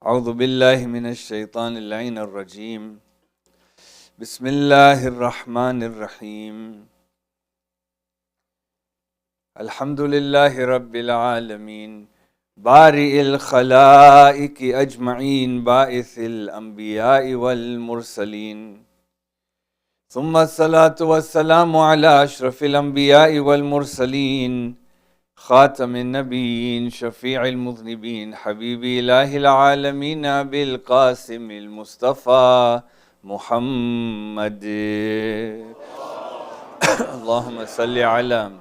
أعوذ بالله من الشيطان اللعين الرجيم بسم الله الرحمن الرحيم الحمد لله رب العالمين بارئ الخلائق أجمعين باعث الأنبياء والمرسلين ثم الصلاة والسلام على أشرف الأنبياء والمرسلين خاتم النبيين شفيع المذنبين حبيب إله العالمين أبي القاسم المصطفى محمد اللهم صل على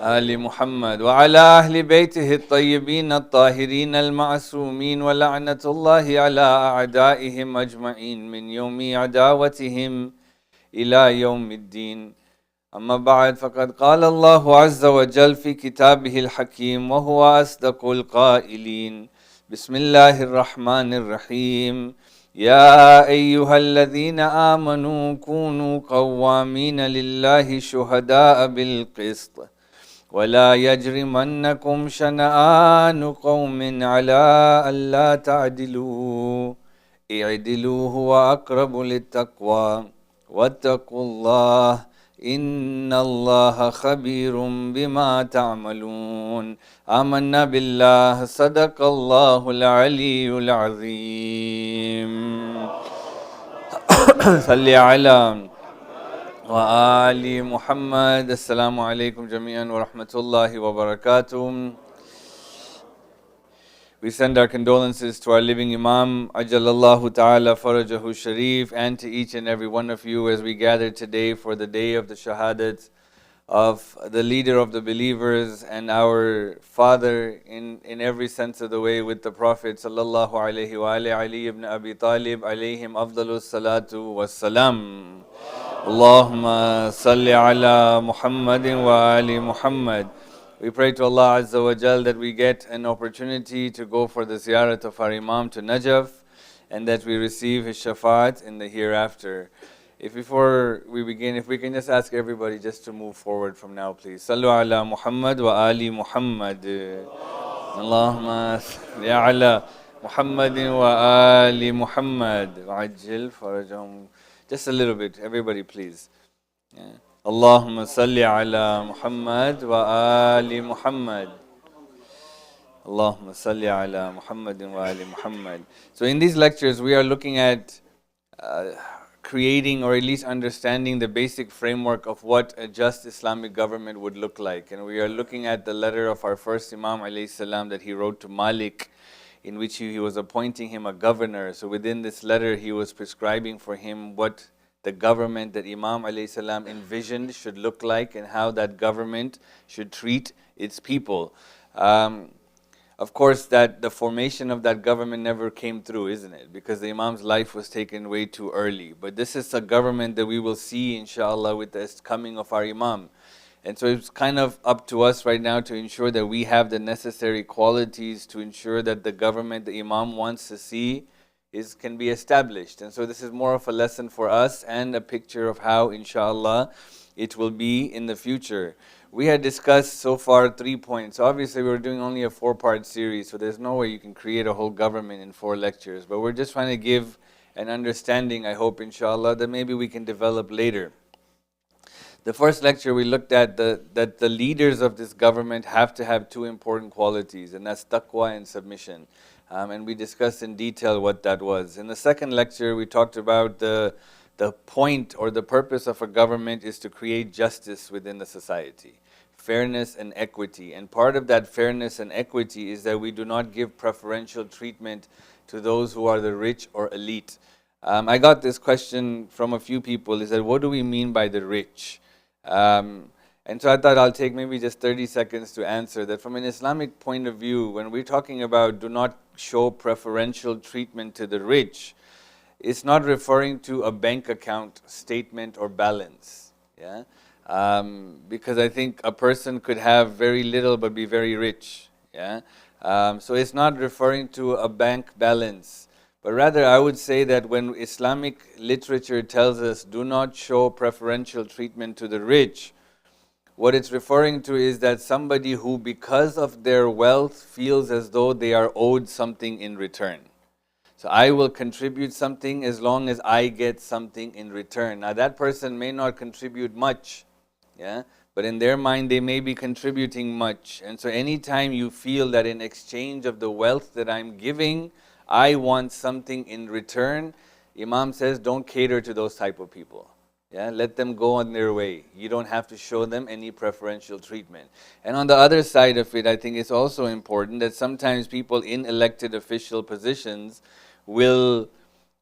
آل محمد وعلى أهل بيته الطيبين الطاهرين المعصومين ولعنة الله على أعدائهم أجمعين من يوم عداوتهم إلى يوم الدين. أما بعد فقد قال الله عز وجل في كتابه الحكيم وهو أصدق القائلين بسم الله الرحمن الرحيم يا أيها الذين آمنوا كونوا قوامين لله شهداء بالقسط ولا يجرمنكم شنآن قوم على ألا تعدلوا اعدلوا هو أقرب للتقوى واتقوا الله إن الله خبير بما تعملون آمنا بالله صدق الله العلي العظيم صل على وآل محمد. Assalamu alaikum jami'an wa rahmatullahi wa barakatuh. We send our condolences to our living Imam, Ajalallahu Ta'ala Farajahu Sharif, and to each and every one of you as we gather today for the day of the Shahadat of the leader of the believers and our father in every sense of the way with the Prophet Sallallahu Alaihi wa Ali ibn Abi Talib alayhim afdalus salatu wassalam. Allahumma salli ala Muhammadin wa ali Muhammad. We pray to Allah Azza wa Jal that we get an opportunity to go for the ziyarat of our Imam to Najaf and that we receive his shafaat in the hereafter. Before we begin, if we can just ask everybody just to move forward from now, please. Sallu ala Muhammad wa ali Muhammad. Allahumma salli ala Muhammadin wa ali Muhammad. Wa'ajjil farajahum. Just a little bit, everybody please. Yeah. Allahumma salli ala Muhammad wa ali Muhammad. Allahumma salli ala Muhammadin wa ali Muhammad. So in these lectures we are looking at creating or at least understanding the basic framework of what a just Islamic government would look like. And we are looking at the letter of our first Imam alayhi salam that he wrote to Malik, in which he was appointing him a governor. So within this letter he was prescribing for him what the government that Imam alayhi salam envisioned should look like and how that government should treat its people. Of course, that the formation of that government never came through, isn't it? Because the Imam's life was taken way too early. But this is a government that we will see, inshallah, with the coming of our Imam. And so it's kind of up to us right now to ensure that we have the necessary qualities to ensure that the government the Imam wants to see can be established. And so this is more of a lesson for us and a picture of how, inshallah, it will be in the future. We had discussed so far 3 points. Obviously, we're doing only a 4-part series, so there's no way you can create a whole government in 4 lectures. But we're just trying to give an understanding, I hope, inshallah, that maybe we can develop later. The first lecture we looked at that the leaders of this government have to have 2 important qualities, and that's taqwa and submission. And we discussed in detail what that was. In the second lecture, we talked about the point or the purpose of a government is to create justice within the society, fairness and equity. And part of that fairness and equity is that we do not give preferential treatment to those who are the rich or elite. I got this question from a few people, is that what do we mean by the rich? And so I thought I'll take maybe just 30 seconds to answer that. From an Islamic point of view, when we're talking about do not show preferential treatment to the rich, it's not referring to a bank account statement or balance. Yeah, because I think a person could have very little but be very rich. Yeah, so it's not referring to a bank balance, but rather I would say that when Islamic literature tells us do not show preferential treatment to the rich, What it's referring to is that somebody who, because of their wealth, feels as though they are owed something in return. So I will contribute something as long as I get something in return. Now that person may not contribute much, yeah, but in their mind they may be contributing much. And so anytime you feel that in exchange of the wealth that I'm giving, I want something in return, Imam says don't cater to those type of people. Yeah, let them go on their way. You don't have to show them any preferential treatment. And on the other side of it, I think it's also important that sometimes people in elected official positions will,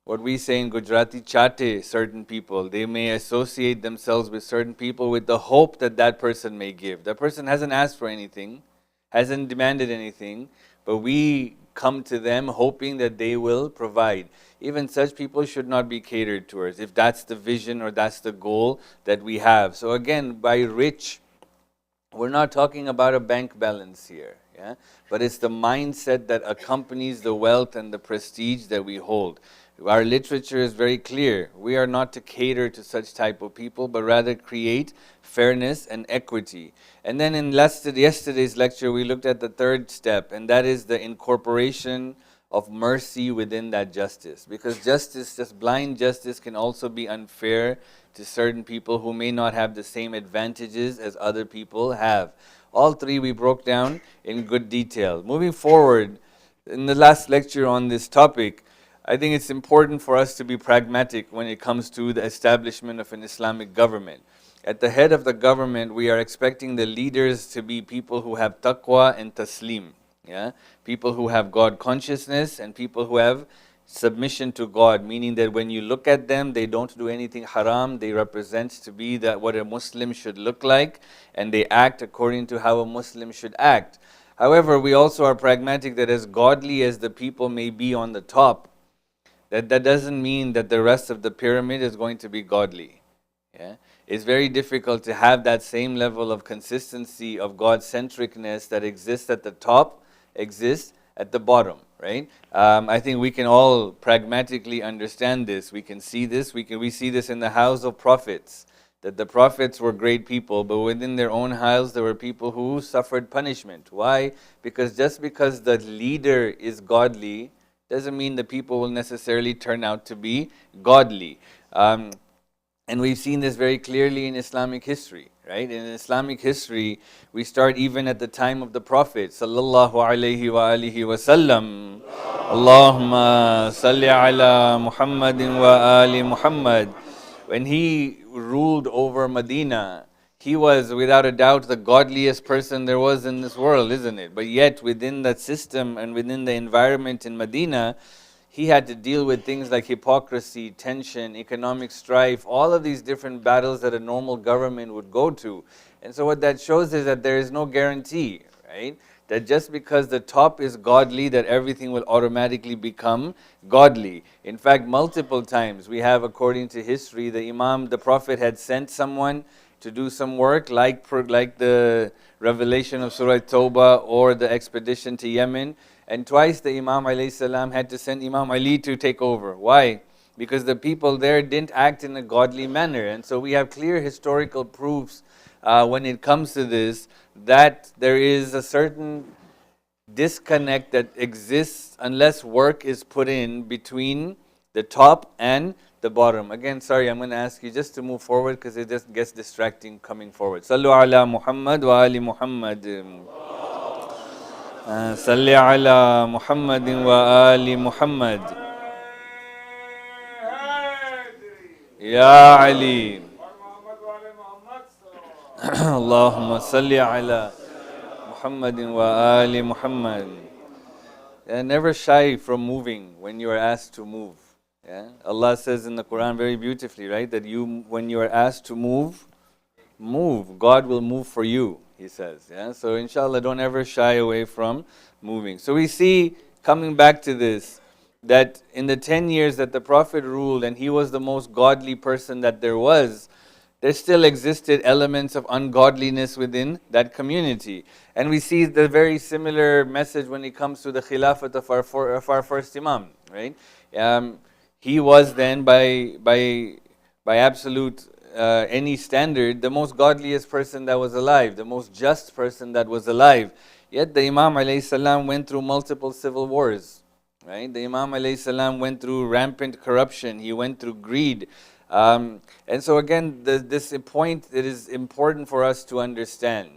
what we say in Gujarati, chate certain people. They may associate themselves with certain people with the hope that that person may give. That person hasn't asked for anything, hasn't demanded anything, but we come to them hoping that they will provide. Even such people should not be catered towards, if that's the vision or that's the goal that we have. So again, by rich, we're not talking about a bank balance here, yeah? But it's the mindset that accompanies the wealth and the prestige that we hold. Our literature is very clear. We are not to cater to such type of people, but rather create fairness and equity. And then in yesterday's lecture, we looked at the third step, and that is the incorporation of mercy within that justice. Because justice, just blind justice, can also be unfair to certain people who may not have the same advantages as other people have. All three we broke down in good detail. Moving forward, in the last lecture on this topic, I think it's important for us to be pragmatic when it comes to the establishment of an Islamic government. At the head of the government, we are expecting the leaders to be people who have taqwa and taslim. Yeah? People who have God consciousness and people who have submission to God, meaning that when you look at them, they don't do anything haram. They represent to be that what a Muslim should look like, and they act according to how a Muslim should act. However, we also are pragmatic that as godly as the people may be on the top, that doesn't mean that the rest of the pyramid is going to be godly. Yeah? It's very difficult to have that same level of consistency of God-centricness that exists at the top, exists at the bottom, right? I think we can all pragmatically understand this. We can see this. We see this in the house of prophets, that the prophets were great people, but within their own house there were people who suffered punishment. Why? Because just because the leader is godly doesn't mean the people will necessarily turn out to be godly. And we've seen this very clearly in Islamic history, right? In Islamic history, we start even at the time of the Prophet, sallallahu alaihi wa alihi wa sallam. Allahumma salli ala Muhammadin wa ali Muhammad. When he ruled over Medina, he was without a doubt the godliest person there was in this world, isn't it? But yet within that system and within the environment in Medina, he had to deal with things like hypocrisy, tension, economic strife, all of these different battles that a normal government would go to. And so what that shows is that there is no guarantee, right? That just because the top is godly, that everything will automatically become godly. In fact, multiple times we have, according to history, the Prophet had sent someone to do some work like the revelation of Surah Tawbah or the expedition to Yemen. And twice the Imam alayhi salam had to send Imam Ali to take over. Why? Because the people there didn't act in a godly manner. And so we have clear historical proofs when it comes to this, that there is a certain disconnect that exists unless work is put in between the top and the bottom. Again, sorry, I'm going to ask you just to move forward because it just gets distracting coming forward. Sallu ala Muhammad wa ali Muhammad. Salli ala Muhammadin wa ali Muhammad. Ya Ali. Allahumma salli ala Muhammadin wa ali Muhammad. Never shy from moving when you are asked to move. Yeah? Allah says in the Quran very beautifully, right? That when you are asked to move, move. God will move for you, He says. Yeah? So inshallah, don't ever shy away from moving. So we see, coming back to this, that in the 10 years that the Prophet ruled, and he was the most godly person that there still existed elements of ungodliness within that community. And we see the very similar message when it comes to the Khilafat of our first Imam, right? He was then by absolute any standard, the most godliest person that was alive, the most just person that was alive. Yet the Imam alayhi salam went through multiple civil wars. Right? The Imam alayhi salam went through rampant corruption. He went through greed. And so again, this point, it is important for us to understand.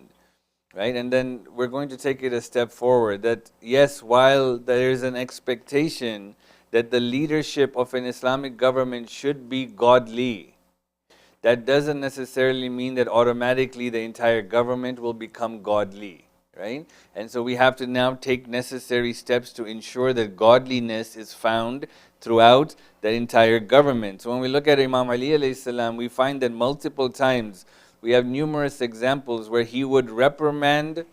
Right? And then we're going to take it a step forward, that yes, while there is an expectation that the leadership of an Islamic government should be godly, that doesn't necessarily mean that automatically the entire government will become godly, right? And so we have to now take necessary steps to ensure that godliness is found throughout the entire government. So when we look at Imam Ali alayhi salam, we find that multiple times we have numerous examples where he would reprimand,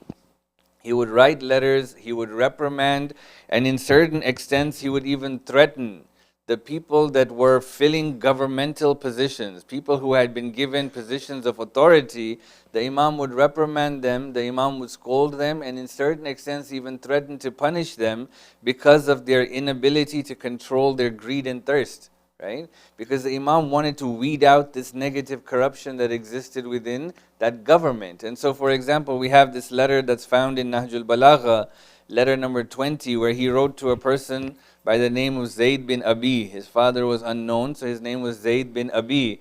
he would write letters, he would reprimand, and in certain extents he would even threaten the people that were filling governmental positions, people who had been given positions of authority. The Imam would reprimand them, the Imam would scold them, and in certain extents even threaten to punish them because of their inability to control their greed and thirst. Right? Because the Imam wanted to weed out this negative corruption that existed within that government. And so, for example, we have this letter that's found in Nahjul Balagha, letter number 20, where he wrote to a person by the name of Zayd bin Abi. His father was unknown, so his name was Zayd bin Abi.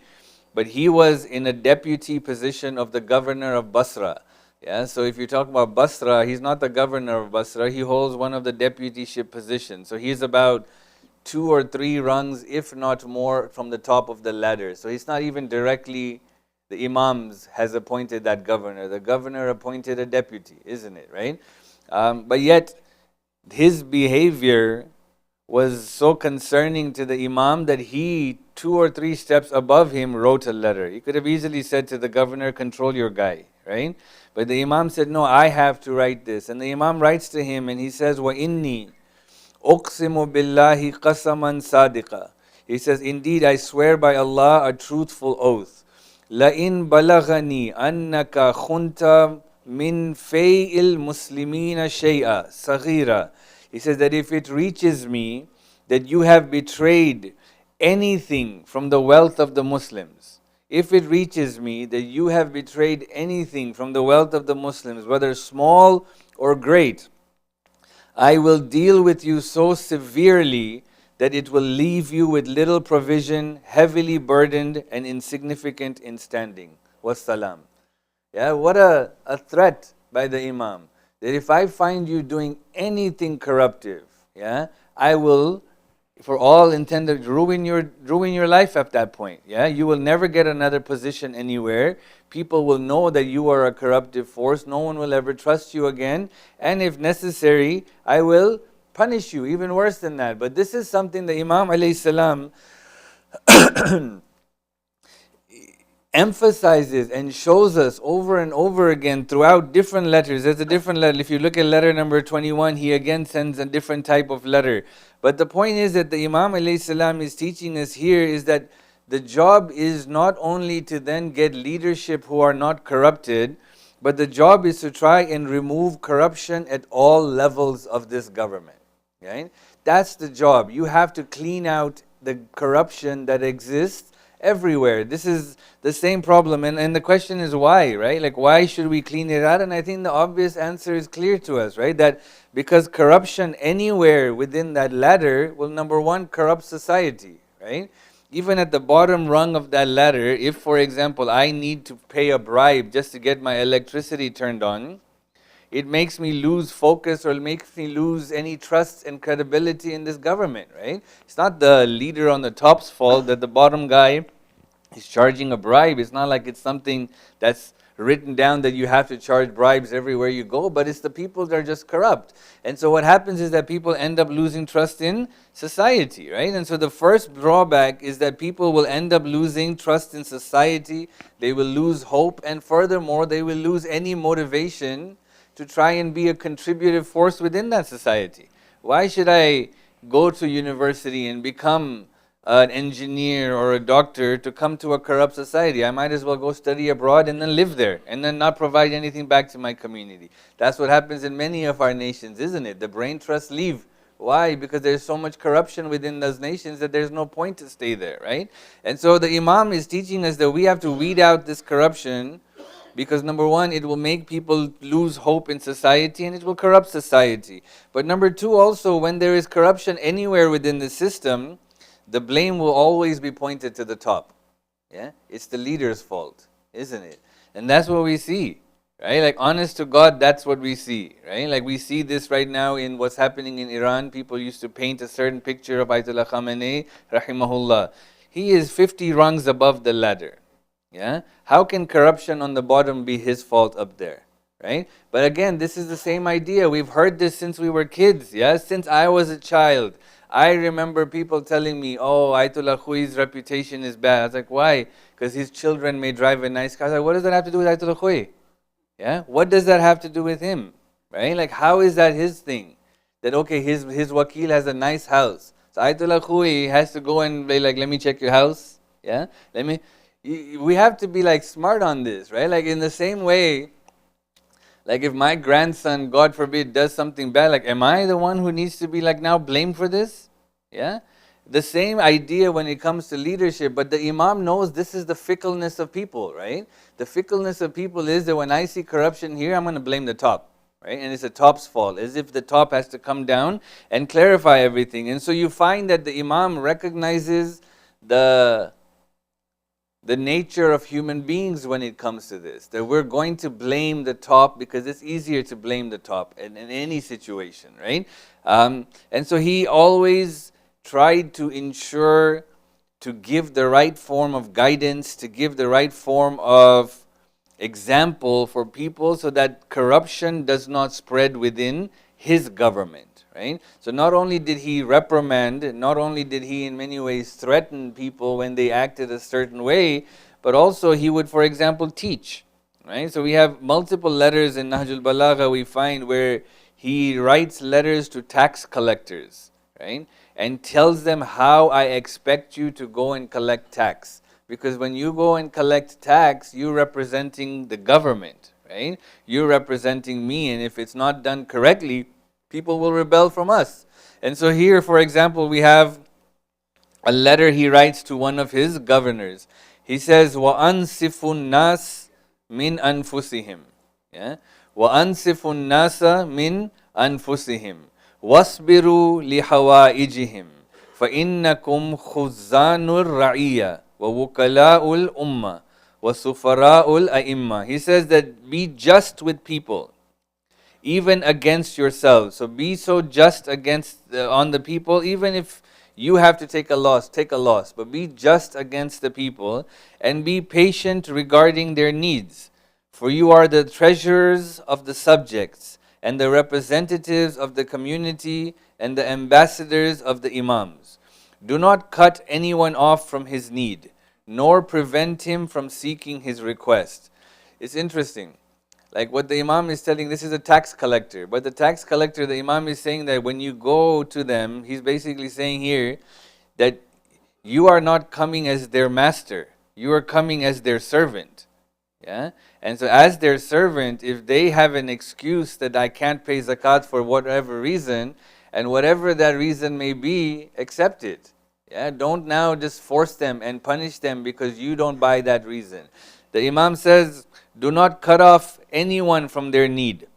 But he was in a deputy position of the governor of Basra. Yeah, so if you talk about Basra, he's not the governor of Basra, he holds one of the deputyship positions. So he's about 2 or 3 rungs, if not more, from the top of the ladder. So he's not even directly, the Imams has appointed that governor. The governor appointed a deputy, isn't it, right? But yet, his behavior was so concerning to the Imam that he, 2 or 3 steps above him, wrote a letter. He could have easily said to the governor, control your guy, right? But the Imam said, no, I have to write this. And the Imam writes to him and he says, وَإِنِّي أُقْسِمُ بِاللَّهِ قَسَمًا صَادِقًا. He says, indeed, I swear by Allah a truthful oath. لَإِن بَلَغَنِي أَنَّكَ خُنْتَ مِنْ فَيْءِ الْمُسْلِمِينَ شَيْئًا صَغِيرًا. He says that if it reaches me that you have betrayed anything from the wealth of the Muslims, if it reaches me that you have betrayed anything from the wealth of the Muslims, whether small or great, I will deal with you so severely that it will leave you with little provision, heavily burdened and insignificant in standing. Wassalam. Yeah, what a threat by the Imam. That if I find you doing anything corruptive, yeah, I will, for all intended, ruin your life at that point. Yeah, you will never get another position anywhere. People will know that you are a corruptive force. No one will ever trust you again. And if necessary, I will punish you, even worse than that. But this is something the Imam alayhi salam emphasizes and shows us over and over again throughout different letters. There's a different letter. If you look at letter number 21, he again sends a different type of letter. But the point is that the Imam alayhi salam is teaching us here is that the job is not only to then get leadership who are not corrupted, but the job is to try and remove corruption at all levels of this government. Right? That's the job. You have to clean out the corruption that exists everywhere. This is the same problem. And the question is why, right? Like, why should we clean it out? And I think the obvious answer is clear to us, right? That because corruption anywhere within that ladder will, number one, corrupt society, right? Even at the bottom rung of that ladder, if, for example, I need to pay a bribe just to get my electricity turned on, it makes me lose focus or it makes me lose any trust and credibility in this government, right? It's not the leader on the top's fault that the bottom guy is charging a bribe. It's not like it's something that's written down that you have to charge bribes everywhere you go, but it's the people that are just corrupt. And so what happens is that people end up losing trust in society, right? And so the first drawback is that people will end up losing trust in society, they will lose hope, and furthermore, they will lose any motivation to try and be a contributive force within that society. Why should I go to university and become an engineer or a doctor to come to a corrupt society? I might as well go study abroad and then live there and then not provide anything back to my community. That's what happens in many of our nations, isn't it? The brain trusts leave Why? Because there's so much corruption within those nations that there's no point to stay there, right? And so the Imam is teaching us that we have to weed out this corruption, because number one, it will make people lose hope in society and it will corrupt society. But number two, also, when there is corruption anywhere within the system, the blame will always be pointed to the top. Yeah, it's the leader's fault, isn't it? And that's what we see, right? Like, honest to God, that's what we see, right? Like, we see this right now in what's happening in Iran. People used to paint a certain picture of Ayatollah Khamenei, rahimahullah. He is 50 rungs above the ladder. Yeah, how can corruption on the bottom be his fault up there, right? But again, this is the same idea. We've heard this since we were kids. Yeah, since I was a child, I remember people telling me, "Oh, Ayatollah Khoei's reputation is bad." I was like, "Why?" Because his children may drive a nice car. I was like, what does that have to do with Ayatollah Khoei? Yeah, what does that have to do with him, right? Like, how is that his thing? That okay, his wakil has a nice house, so Ayatollah Khoei has to go and be like, "Let me check your house." Yeah, let me. We have to be like smart on this, right? Like, in the same way, like if my grandson, God forbid, does something bad, like, am I the one who needs to be like now blamed for this? Yeah? The same idea when it comes to leadership, but the Imam knows this is the fickleness of people, right? The fickleness of people is that when I see corruption here, I'm going to blame the top, right? And it's the top's fault, as if the top has to come down and clarify everything. And so you find that the Imam recognizes the nature of human beings when it comes to this, that we're going to blame the top because it's easier to blame the top in any situation, right? And so he always tried to ensure to give the right form of guidance, to give the right form of example for people so that corruption does not spread within his government. Right? So not only did he reprimand, not only did he in many ways threaten people when they acted a certain way, but also he would, for example, teach. Right? So we have multiple letters in Nahjul Balagha we find where he writes letters to tax collectors, right? And tells them how I expect you to go and collect tax. Because when you go and collect tax, you're representing the government, right? You're representing me, and if it's not done correctly, people will rebel from us. And so here, for example, we have a letter he writes to one of his governors. He says, وَأَنْصِفُ النَّاسِ مِنْ أَنفُسِهِمْ. Yeah? وَأَنْصِفُ النَّاسَ مِنْ أَنفُسِهِمْ وَاصْبِرُوا لِحَوَائِجِهِمْ فَإِنَّكُمْ خُزَّانُ الرَّعِيَّةِ وَوُكَلَاءُ الْأُمَّةِ وَسُفَرَاءُ الْأَئِمَّةِ. He says that be just with people, even against yourselves. So be so just against on the people, even if you have to take a loss, but be just against the people and be patient regarding their needs. For you are the treasurers of the subjects and the representatives of the community and the ambassadors of the imams. Do not cut anyone off from his need, nor prevent him from seeking his request. It's interesting. Like what the Imam is telling, this is a tax collector. But the tax collector, the Imam is saying that when you go to them, he's basically saying here that you are not coming as their master. You are coming as their servant. Yeah? And so as their servant, if they have an excuse that I can't pay zakat for whatever reason, and whatever that reason may be, accept it. Yeah? Don't now just force them and punish them because you don't buy that reason. The Imam says, do not cut off anyone from their need,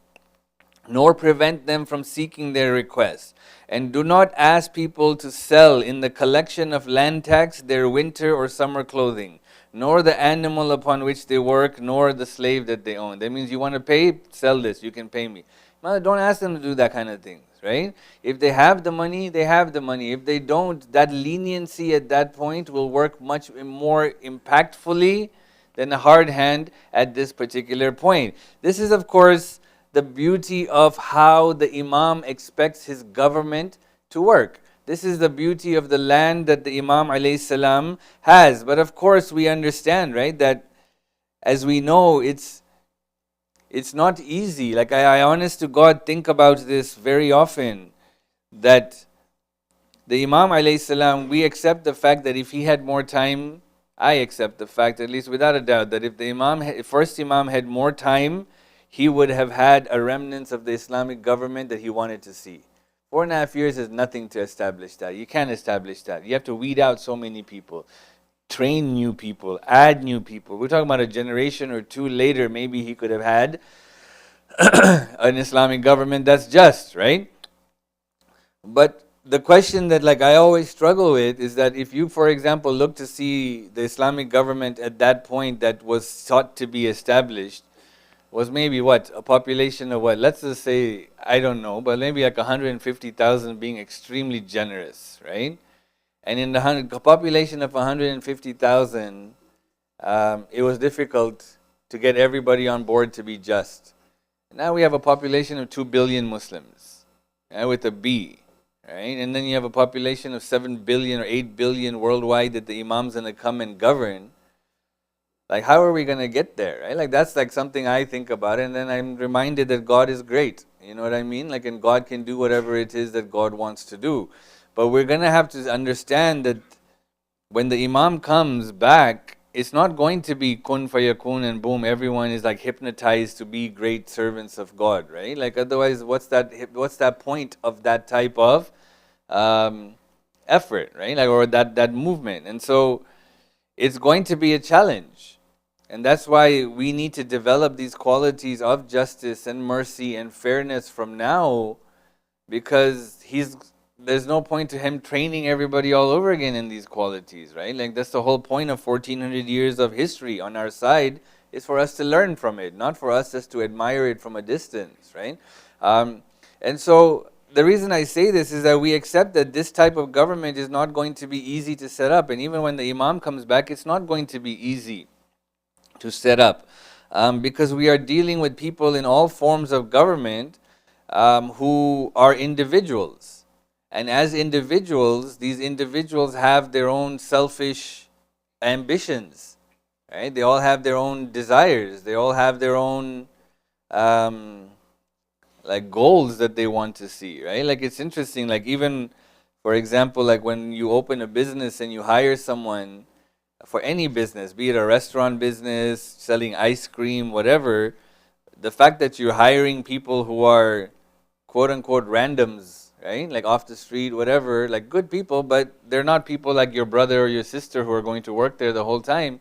nor prevent them from seeking their request. And do not ask people to sell in the collection of land tax their winter or summer clothing, nor the animal upon which they work, nor the slave that they own. That means you want to pay, sell this, you can pay me. Don't ask them to do that kind of things, right? If they have the money, they have the money. If they don't, that leniency at that point will work much more impactfully than a hard hand at this particular point. This is, of course, the beauty of how the Imam expects his government to work. This is the beauty of the land that the Imam alayhi salam has. But of course, we understand, right, that as we know, it's not easy. Like I honest to God think about this very often, that the Imam alayhi salam, we accept the fact that if he had more time, I accept the fact, at least without a doubt, that if the first Imam had more time, he would have had a remnants of the Islamic government that he wanted to see. 4.5 years is nothing to establish that. You can't establish that. You have to weed out so many people, train new people, add new people. We're talking about a generation or two later, maybe he could have had an Islamic government that's just, right? But the question that like I always struggle with is that if you, for example, look to see the Islamic government at that point that was sought to be established, was maybe what? A population of what? Let's just say, I don't know, but maybe like 150,000 being extremely generous, right? And in the population of 150,000, it was difficult to get everybody on board to be just. Now we have a population of 2 billion Muslims, with a B, right? And then you have a population of 7 billion or 8 billion worldwide that the Imam's going to come and govern. Like, how are we going to get there, right? Like, that's like something I think about, and then I'm reminded that God is great. You know what I mean? Like, and God can do whatever it is that God wants to do. But we're going to have to understand that when the Imam comes back, it's not going to be kun fayakun and boom, everyone is like hypnotized to be great servants of God, right? Like, otherwise, what's that point of that type of effort, right? Like, or that movement. And so it's going to be a challenge. And that's why we need to develop these qualities of justice and mercy and fairness from now, because there's no point to him training everybody all over again in these qualities, right? Like, that's the whole point of 1400 years of history on our side, is for us to learn from it, not for us just to admire it from a distance, right? And so the reason I say this is that we accept that this type of government is not going to be easy to set up. And even when the Imam comes back, it's not going to be easy to set up, because we are dealing with people in all forms of government who are individuals. And as individuals, these individuals have their own selfish ambitions, right? They all have their own desires. They all have their own like goals that they want to see, right? Like, it's interesting, like, even, for example, like when you open a business and you hire someone for any business, be it a restaurant business, selling ice cream, whatever, the fact that you're hiring people who are quote unquote randoms, right? Like off the street, whatever, like good people, but they're not people like your brother or your sister who are going to work there the whole time.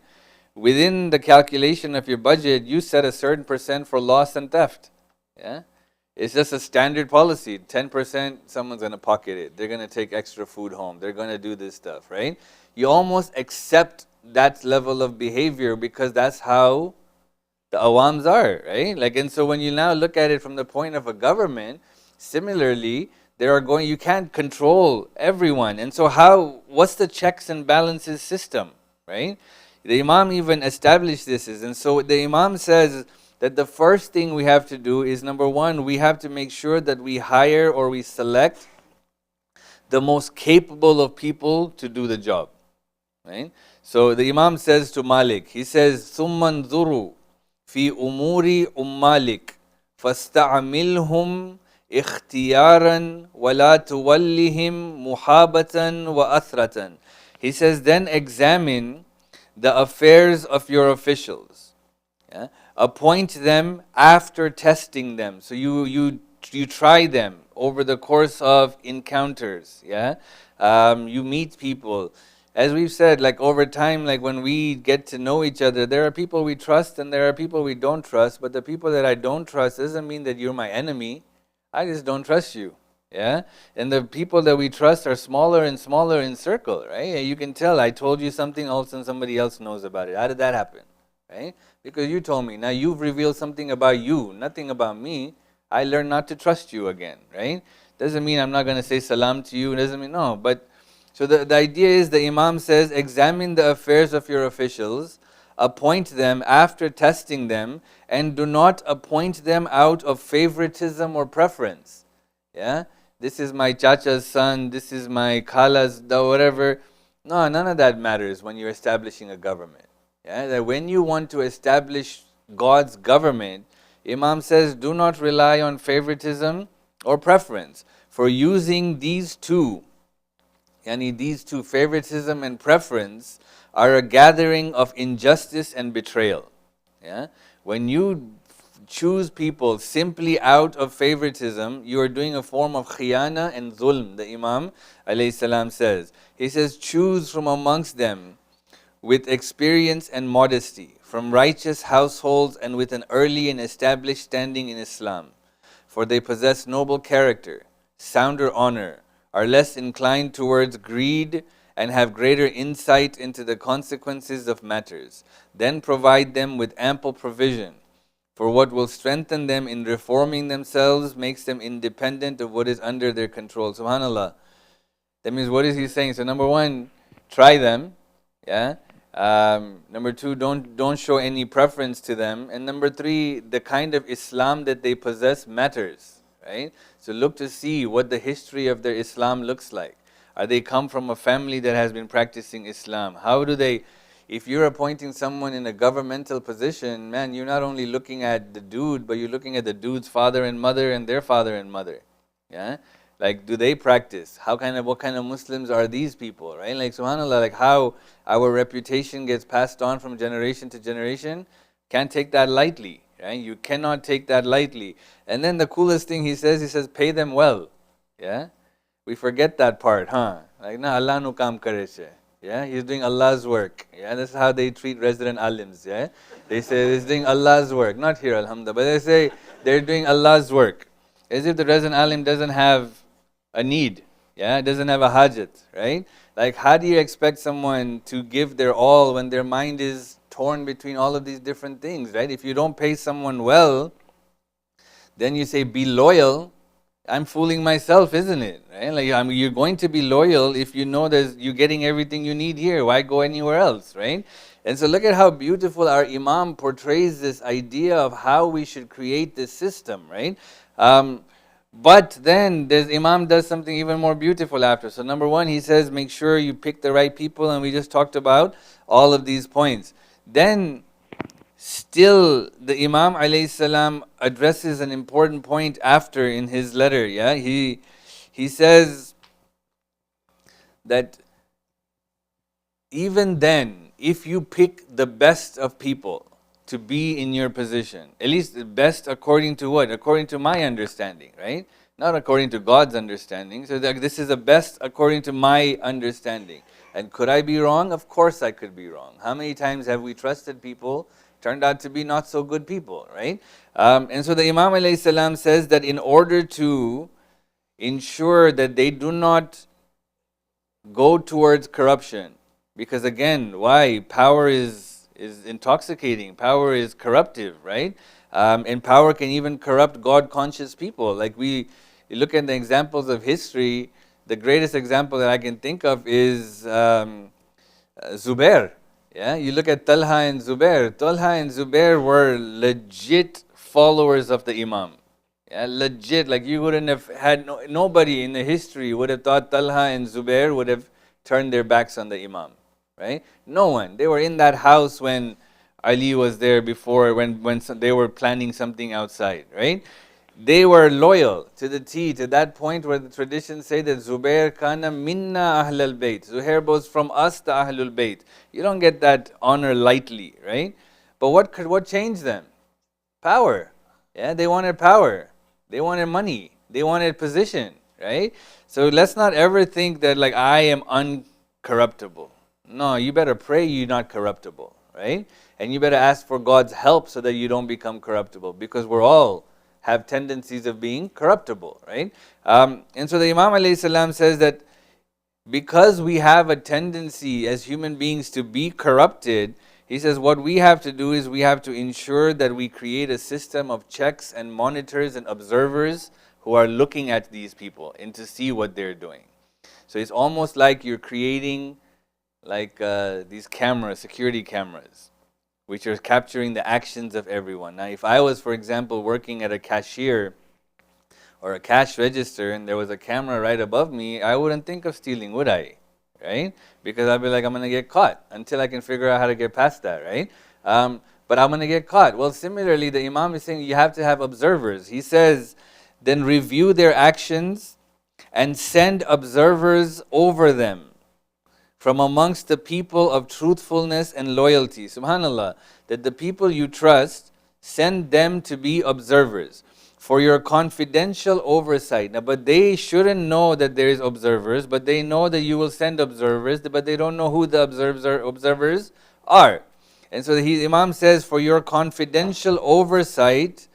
Within the calculation of your budget, you set a certain percent for loss and theft. Yeah? It's just a standard policy. 10%, someone's going to pocket it. They're going to take extra food home. They're going to do this stuff, right? You almost accept that level of behavior because that's how the awams are, right? Like, and so when you now look at it from the point of a government, similarly, you can't control everyone. And so what's the checks and balances system, right? The Imam even established this. And so the Imam says that the first thing we have to do is, number one, we have to make sure that we hire or we select the most capable of people to do the job, right? So the Imam says to Malik, he says, ثُمَّ انظُرُوا فِي أُمُورِ أُمَّالِكَ فَاسْتَعْمِلْهُمْ اختيارا ولا تولهم محابة وأثرة. He says, then examine the affairs of your officials. Yeah? Appoint them after testing them. So you try them over the course of encounters. Yeah, you meet people. As we've said, like over time, like when we get to know each other, there are people we trust and there are people we don't trust. But the people that I don't trust doesn't mean that you're my enemy. I just don't trust you. Yeah? And the people that we trust are smaller and smaller in circle, right? You can tell I told you something else and somebody else knows about it. How did that happen? Right? Because you told me. Now you've revealed something about you, nothing about me. I learned not to trust you again, right? Doesn't mean I'm not going to say salam to you. Doesn't mean, no. But so the idea is, the Imam says, examine the affairs of your officials, appoint them after testing them, and do not appoint them out of favoritism or preference. Yeah? This is my chacha's son, this is my khala's, whatever. No, none of that matters when you're establishing a government. Yeah? That when you want to establish God's government, Imam says, do not rely on favoritism or preference. For using these two, favoritism and preference, are a gathering of injustice and betrayal. Yeah? When you choose people simply out of favoritism, you are doing a form of khiyana and zulm, the Imam alayhi salam says. He says, choose from amongst them with experience and modesty, from righteous households and with an early and established standing in Islam. For they possess noble character, sounder honor, are less inclined towards greed, and have greater insight into the consequences of matters. Then provide them with ample provision, for what will strengthen them in reforming themselves makes them independent of what is under their control. SubhanAllah. That means, what is he saying? So number one, try them. Yeah. Number two, don't show any preference to them. And number three, the kind of Islam that they possess matters. Right? So look to see what the history of their Islam looks like. Are they come from a family that has been practicing Islam? How do they... If you're appointing someone in a governmental position, man, you're not only looking at the dude, but you're looking at the dude's father and mother and their father and mother. Yeah? Like, do they practice? What kind of Muslims are these people, right? Like, subhanAllah, like how our reputation gets passed on from generation to generation, can't take that lightly, right? You cannot take that lightly. And then the coolest thing he says, pay them well. Yeah? We forget that part, huh? Like, na Allah nu kaam kare che. Yeah, he's doing Allah's work. Yeah, that's how they treat resident alims. Yeah, they say he's doing Allah's work. Not here, alhamdulillah, but they say they're doing Allah's work, as if the resident alim doesn't have a need. Yeah, doesn't have a hajat, right? Like, how do you expect someone to give their all when their mind is torn between all of these different things, right? If you don't pay someone well, then you say be loyal. I'm fooling myself, isn't it? Right? Like, you're going to be loyal if you know you're getting everything you need here. Why go anywhere else, right? And so look at how beautiful our Imam portrays this idea of how we should create this system, right? But then Imam does something even more beautiful after. So number one, he says, make sure you pick the right people, and we just talked about all of these points. Then still, the Imam alayhi salam addresses an important point after in his letter. Yeah, he says that even then, if you pick the best of people to be in your position, at least the best according to what? According to my understanding, right? Not according to God's understanding. So this is the best according to my understanding. And could I be wrong? Of course I could be wrong. How many times have we trusted people turned out to be not so good people, right? And so the Imam alayhi salam says that in order to ensure that they do not go towards corruption, because again, why? Power is intoxicating, power is corruptive, right? And power can even corrupt God-conscious people. Like you look at the examples of history, the greatest example that I can think of is Zubair. Yeah, you look at Talha and Zubair. Talha and Zubair were legit followers of the Imam. Yeah, legit. Like, you wouldn't have had nobody in the history would have thought Talha and Zubair would have turned their backs on the Imam, right? No one. They were in that house when Ali was there before, when they were planning something outside, right? They were loyal to the T, to that point where the traditions say that Zubair kana minna ahlul bayt. Zuhair was from us, the ahlul bayt. You don't get that honor lightly, right? But what changed them? Power. Yeah, they wanted power. They wanted money. They wanted position, right? So let's not ever think that like I am uncorruptible. No, you better pray you're not corruptible, right? And you better ask for God's help so that you don't become corruptible, because we're all have tendencies of being corruptible, right? And so the Imam alayhi salam says that because we have a tendency as human beings to be corrupted, he says what we have to do is we have to ensure that we create a system of checks and monitors and observers who are looking at these people and to see what they're doing. So it's almost like you're creating like these cameras, security cameras, which are capturing the actions of everyone. Now, if I was, for example, working at a cashier or a cash register and there was a camera right above me, I wouldn't think of stealing, would I? Right? Because I'd be like, I'm going to get caught until I can figure out how to get past that, right? But I'm going to get caught. Well, similarly, the Imam is saying you have to have observers. He says, then review their actions and send observers over them from amongst the people of truthfulness and loyalty. Subhanallah, that the people you trust, send them to be observers for your confidential oversight. Now, but they shouldn't know that there is observers, but they know that you will send observers, but they don't know who the observers are. And so the Imam says, for your confidential oversight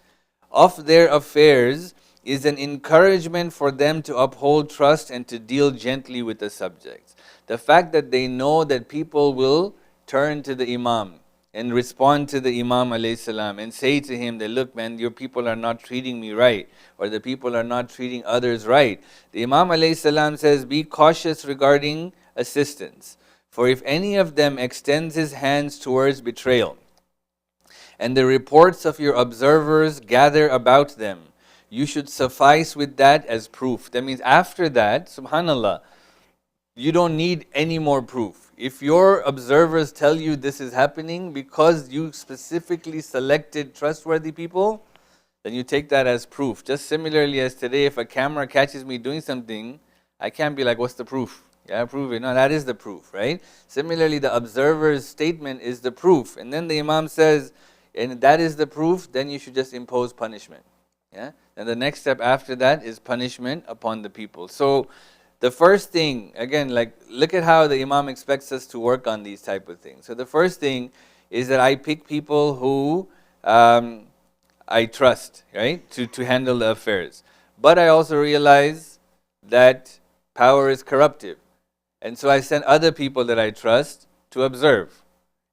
of their affairs is an encouragement for them to uphold trust and to deal gently with the subjects. The fact that they know that people will turn to the Imam and respond to the Imam alayhi salam and say to him that, look man, your people are not treating me right, or the people are not treating others right. The Imam alayhi salam says, be cautious regarding assistance. For if any of them extends his hands towards betrayal, and the reports of your observers gather about them, you should suffice with that as proof. That means after that, subhanallah, you don't need any more proof. If your observers tell you this is happening because you specifically selected trustworthy people, then you take that as proof. Just similarly as today, if a camera catches me doing something, I can't be like, what's the proof? Yeah, prove it. No, that is the proof, right? Similarly, the observer's statement is the proof. And then the Imam says, and that is the proof, then you should just impose punishment. Yeah? And the next step after that is punishment upon the people. So the first thing, again, like look at how the Imam expects us to work on these type of things. So the first thing is that I pick people who I trust, right, to handle the affairs. But I also realize that power is corruptive. And so I send other people that I trust to observe.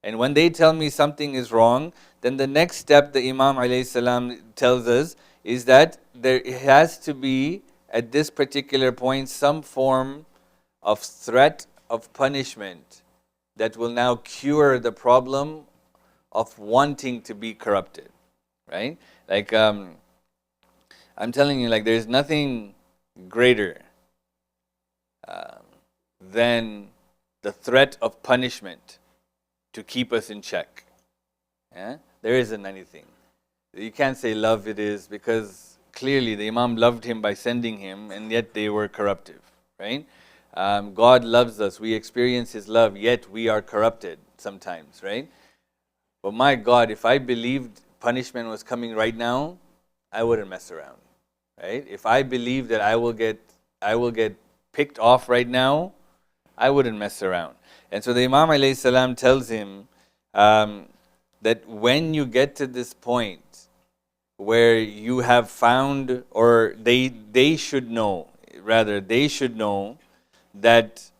And when they tell me something is wrong, then the next step the Imam alayhi salam tells us is that there has to be, at this particular point, some form of threat of punishment that will now cure the problem of wanting to be corrupted, right? Like, I'm telling you, like, there's nothing greater than the threat of punishment to keep us in check. Yeah? There isn't anything. You can't say love it is, because clearly the Imam loved him by sending him, and yet they were corruptive, right? God loves us. We experience His love, yet we are corrupted sometimes, right? But my God, if I believed punishment was coming right now, I wouldn't mess around, right? If I believed that I will get picked off right now, I wouldn't mess around. And so the Imam alayhi salam tells him that when you get to this point where you have found, or they should know that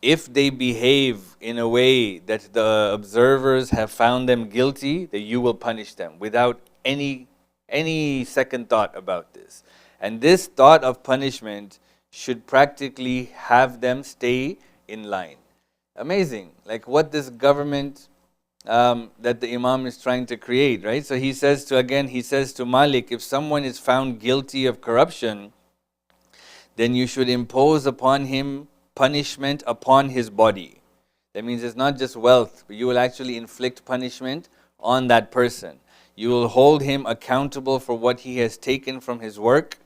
if they behave in a way that the observers have found them guilty, that you will punish them without any second thought about this. And this thought of punishment should practically have them stay in line. Amazing, like what this government that the Imam is trying to create, right? So he says to Malik, if someone is found guilty of corruption, then you should impose upon him punishment upon his body. That means it's not just wealth, but you will actually inflict punishment on that person. You will hold him accountable for what he has taken from his work,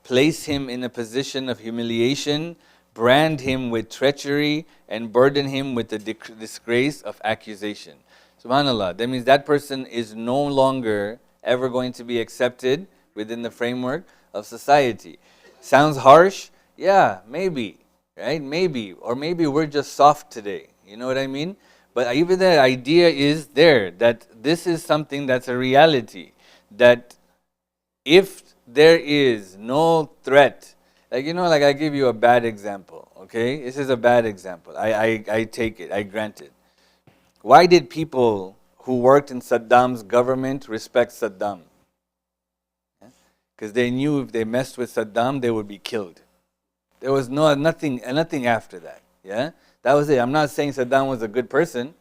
place him in a position of humiliation, brand him with treachery, and burden him with the disgrace of accusation. SubhanAllah, that means that person is no longer ever going to be accepted within the framework of society. Sounds harsh? Yeah, maybe, right? Maybe. Or maybe we're just soft today. You know what I mean? But even the idea is there, that this is something that's a reality. That if there is no threat, like, like I give you a bad example, okay? This is a bad example. I take it, I grant it. Why did people who worked in Saddam's government respect Saddam? Because they knew if they messed with Saddam, they would be killed. There was nothing after that. Yeah, that was it. I'm not saying Saddam was a good person,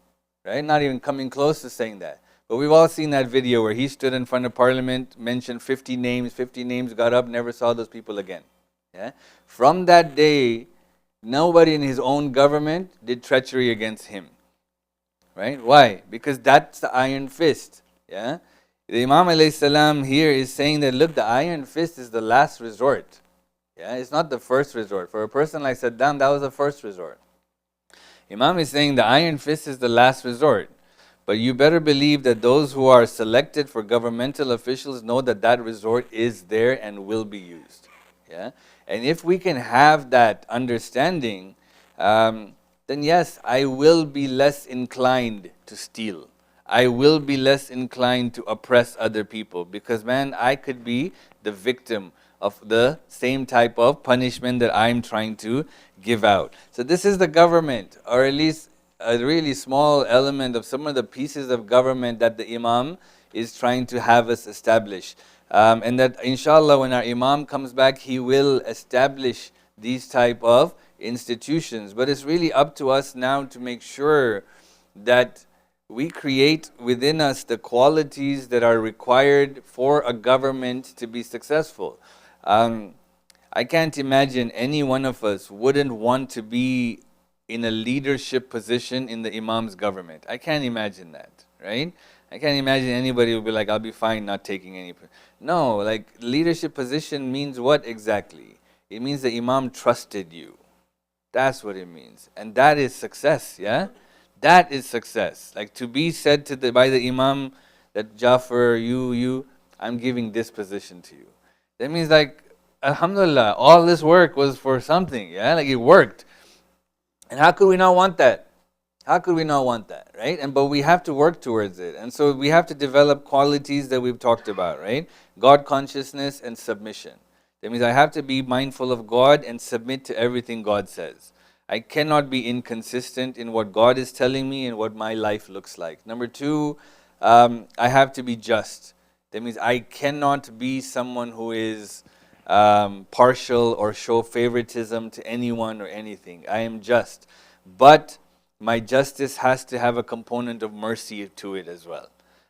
right? Not even coming close to saying that. But we've all seen that video where he stood in front of Parliament, mentioned 50 names. 50 names, got up, never saw those people again. Yeah. From that day, nobody in his own government did treachery against him. Right? Why? Because that's the iron fist. Yeah. The Imam alayhi salam here is saying that, look, the iron fist is the last resort. Yeah, it's not the first resort. For a person like Saddam, that was the first resort. Imam is saying the iron fist is the last resort. But you better believe that those who are selected for governmental officials know that that resort is there and will be used. Yeah? And if we can have that understanding, then yes, I will be less inclined to steal. I will be less inclined to oppress other people because, man, I could be the victim of the same type of punishment that I'm trying to give out. So this is the government, or at least a really small element of some of the pieces of government that the Imam is trying to have us establish. And that inshallah when our Imam comes back, he will establish these type of institutions. But it's really up to us now to make sure that we create within us the qualities that are required for a government to be successful. I can't imagine any one of us wouldn't want to be in a leadership position in the Imam's government. I can't imagine that, right? I can't imagine anybody would be like, I'll be fine not taking any. No, like leadership position means what exactly? It means the Imam trusted you. That's what it means. And that is success, yeah? That is success. Like to be said to by the Imam that Jaffer, I'm giving this position to you. That means like, alhamdulillah, all this work was for something, yeah? Like it worked. And how could we not want that? How could we not want that, right? But we have to work towards it. And so we have to develop qualities that we've talked about, right? God consciousness and submission. That means I have to be mindful of God and submit to everything God says. I cannot be inconsistent in what God is telling me and what my life looks like. Number two, I have to be just. That means I cannot be someone who is partial or show favoritism to anyone or anything. I am just. But my justice has to have a component of mercy to it as well.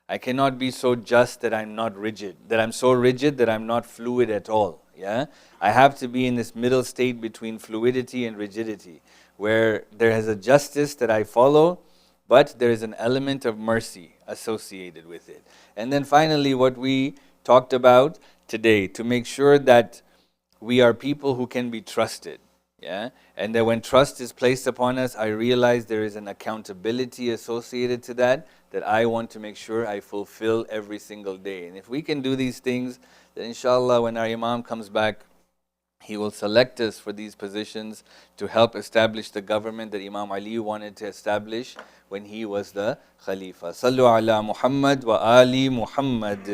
I cannot be so just that I'm not rigid, that I'm so rigid that I'm not fluid at all. Yeah, I have to be in this middle state between fluidity and rigidity, where there is a justice that I follow, but there is an element of mercy associated with it. And then finally, what we talked about today, to make sure that we are people who can be trusted. Yeah, and that when trust is placed upon us, I realize there is an accountability associated to that I want to make sure I fulfill every single day. And if we can do these things, then inshallah when our Imam comes back, he will select us for these positions to help establish the government that Imam Ali wanted to establish when he was the Khalifa. Sallu ala Muhammad wa ali Muhammad.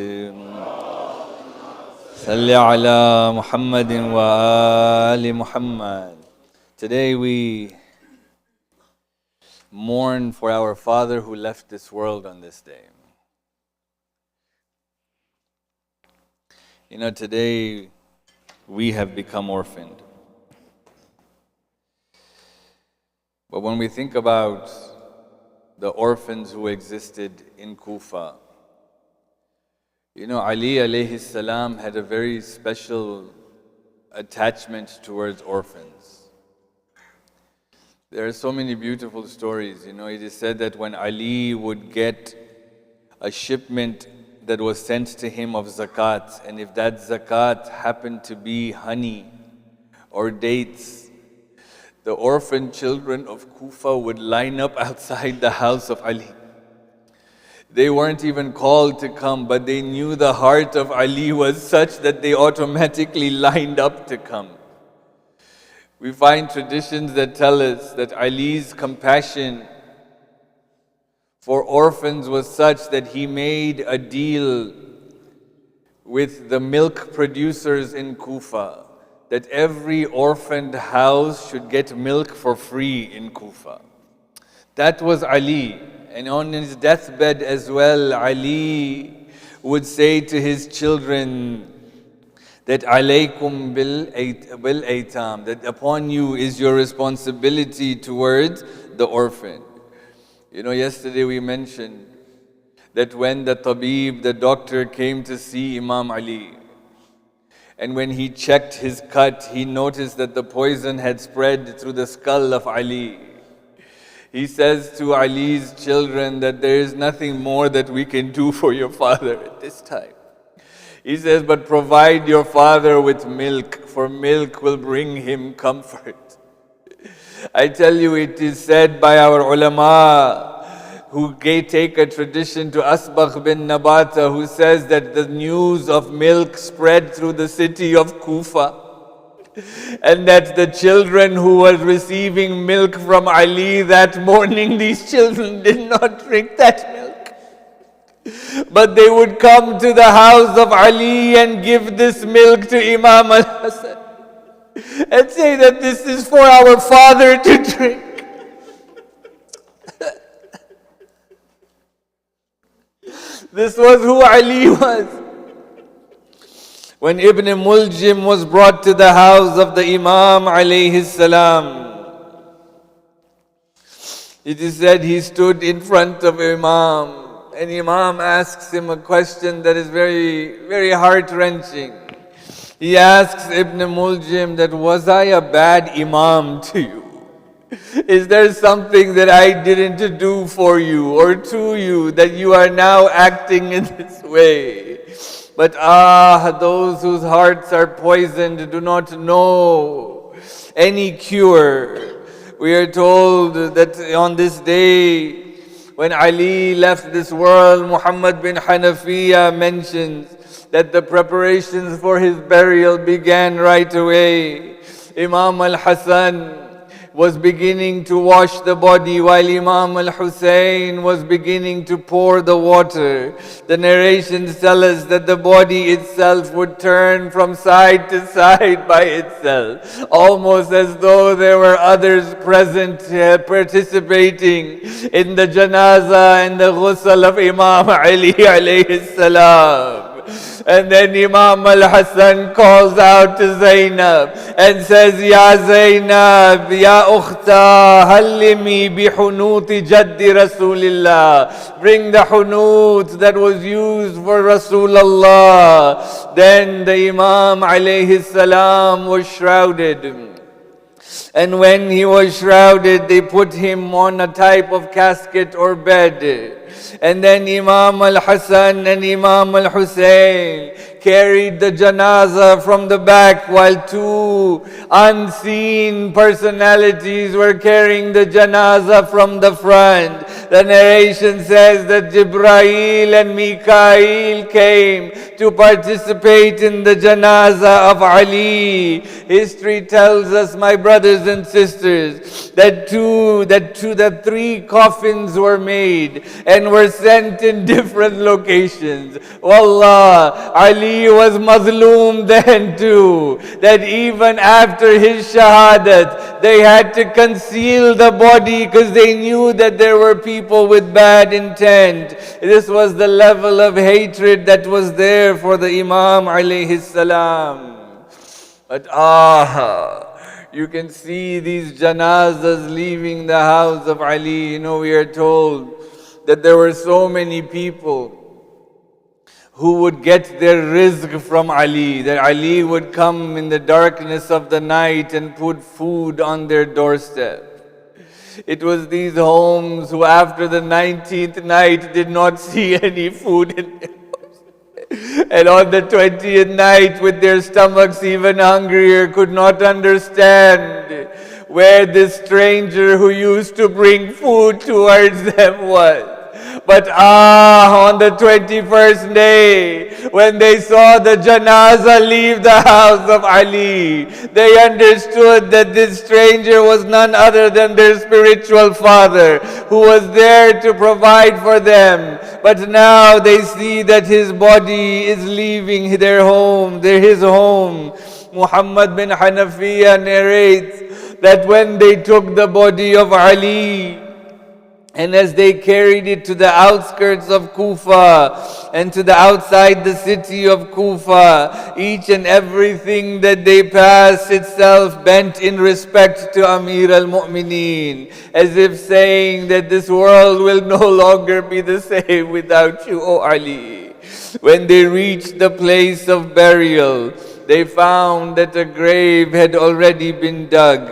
Salli ala Muhammadin wa ali Muhammad. Today we mourn for our father who left this world on this day. You know, today we have become orphaned. But when we think about the orphans who existed in Kufa, you know, Ali alayhi salam had a very special attachment towards orphans. There are so many beautiful stories. You know, it is said that when Ali would get a shipment that was sent to him of zakat, and if that zakat happened to be honey or dates, the orphan children of Kufa would line up outside the house of Ali. They weren't even called to come, but they knew the heart of Ali was such that they automatically lined up to come. We find traditions that tell us that Ali's compassion for orphans was such that he made a deal with the milk producers in Kufa that every orphaned house should get milk for free in Kufa. That was Ali. And on his deathbed as well, Ali would say to his children that alaykum bil aitam, that upon you is your responsibility towards the orphan. You know, yesterday we mentioned that when the tabib, the doctor, came to see Imam Ali, and when he checked his cut, he noticed that the poison had spread through the skull of Ali. He says to Ali's children that there is nothing more that we can do for your father at this time. He says, but provide your father with milk, for milk will bring him comfort. I tell you, it is said by our ulama take a tradition to Asbagh bin Nabata, who says that the news of milk spread through the city of Kufa, and that the children who were receiving milk from Ali that morning, these children did not drink that milk, but they would come to the house of Ali and give this milk to Imam al-Hasan and say that this is for our father to drink. This was who Ali was. When Ibn Muljim was brought to the house of the Imam alayhi salam, it is said he stood in front of Imam, and Imam asks him a question that is very, very heart-wrenching. He asks Ibn Muljim that, was I a bad Imam to you? Is there something that I didn't do for you or to you that you are now acting in this way? But those whose hearts are poisoned do not know any cure. We are told that on this day, when Ali left this world, Muhammad bin Hanafiya mentions that the preparations for his burial began right away. Imam al-Hasan was beginning to wash the body while Imam al-Hussein was beginning to pour the water. The narrations tell us that the body itself would turn from side to side by itself, almost as though there were others present participating in the janazah and the ghusl of Imam Ali alayhi salam. And then Imam al-Hasan calls out to Zainab and says, Ya Zainab, Ya ukhta, hallimi bihunuti jaddi Rasulillah. Bring the hunut that was used for Rasulullah. Then the Imam alayhi salam was shrouded. And when he was shrouded, they put him on a type of casket or bed. And then Imam al-Hasan and Imam al-Hussein carried the janazah from the back, while two unseen personalities were carrying the janazah from the front. The narration says that Jibreel and Mikael came to participate in the janazah of Ali. History tells us, my brothers and sisters, that three coffins were made and were sent in different locations. Wallah, Ali was mazloom then too, that even after his shahadat, they had to conceal the body because they knew that there were people with bad intent. This was the level of hatred that was there for the Imam alayhi salam. But you can see these janazas leaving the house of Ali. You know, we are told that there were so many people who would get their rizq from Ali, that Ali would come in the darkness of the night and put food on their doorstep. It was these homes who after the 19th night did not see any food in their house. And on the 20th night, with their stomachs even hungrier, could not understand where this stranger who used to bring food towards them was. But on the 21st day, when they saw the janazah leave the house of Ali, they understood that this stranger was none other than their spiritual father, who was there to provide for them. But now they see that his body is leaving their home, his home. Muhammad bin Hanafiya narrates that when they took the body of Ali, and as they carried it to the outskirts of Kufa and to the outside the city of Kufa, each and everything that they passed itself bent in respect to Amir al-Mu'mineen, as if saying that this world will no longer be the same without you, O Ali. When they reached the place of burial, they found that a grave had already been dug.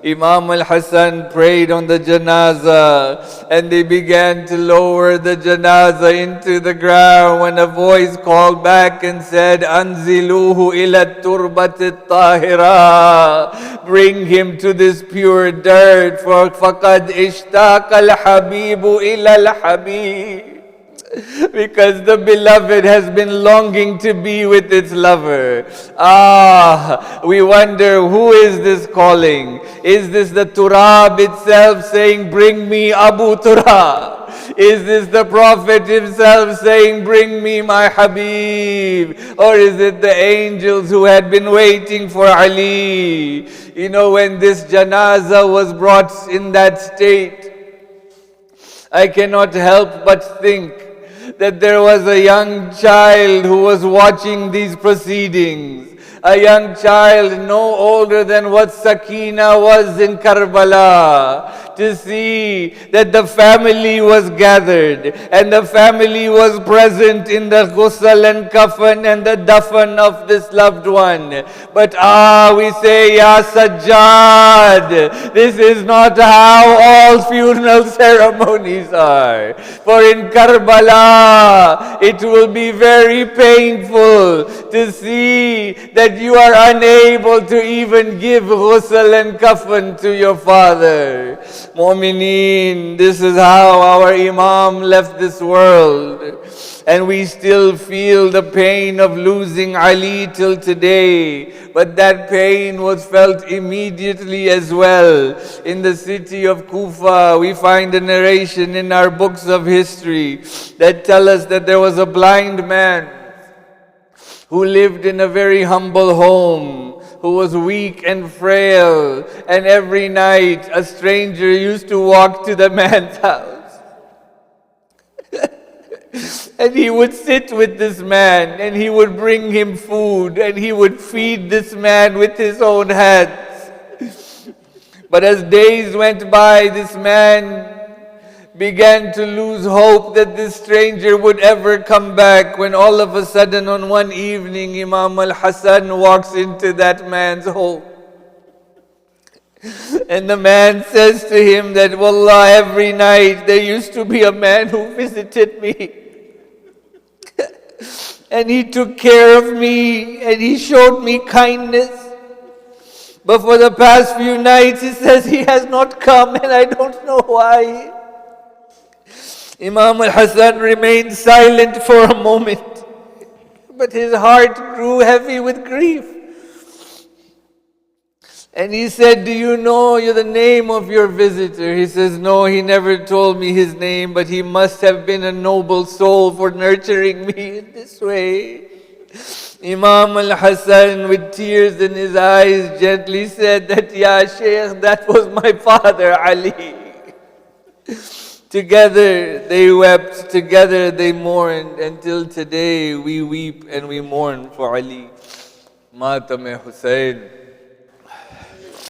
Imam al-Hasan prayed on the janazah, and they began to lower the janazah into the ground when a voice called back and said, Anziluhu ila turbat at-tahira. Bring him to this pure dirt, for faqad ishtaqa al-habibu ila al-habib. Because the beloved has been longing to be with its lover. We wonder, who is this calling? Is this the Turab itself saying, bring me Abu Turab? Is this the Prophet himself saying, bring me my Habib? Or is it the angels who had been waiting for Ali? You know, when this janazah was brought in that state, I cannot help but think that there was a young child who was watching these proceedings. A young child no older than what Sakina was in Karbala, to see that the family was gathered and the family was present in the ghusl and kafan and the dafan of this loved one. But we say, Ya Sajjad, this is not how all funeral ceremonies are. For in Karbala, it will be very painful to see that you are unable to even give ghusl and kafan to your father. Mu'mineen, this is how our Imam left this world. And we still feel the pain of losing Ali till today. But that pain was felt immediately as well. In the city of Kufa, we find a narration in our books of history that tell us that there was a blind man who lived in a very humble home, who was weak and frail, and every night a stranger used to walk to the man's house. And he would sit with this man, and he would bring him food, and he would feed this man with his own hands. But as days went by, this man began to lose hope that this stranger would ever come back, when all of a sudden on one evening Imam al-Hasan walks into that man's home. And the man says to him that, Wallah, every night there used to be a man who visited me. And he took care of me and he showed me kindness. But for the past few nights he says he has not come, and I don't know why. Imam al-Hasan remained silent for a moment, but his heart grew heavy with grief. And he said, do you know the name of your visitor? He says, no, he never told me his name, but he must have been a noble soul for nurturing me in this way. Imam al-Hasan, with tears in his eyes, gently said that, Ya Sheikh, that was my father Ali. Together they wept, together they mourned, until today we weep and we mourn for Ali. Matam Hussain.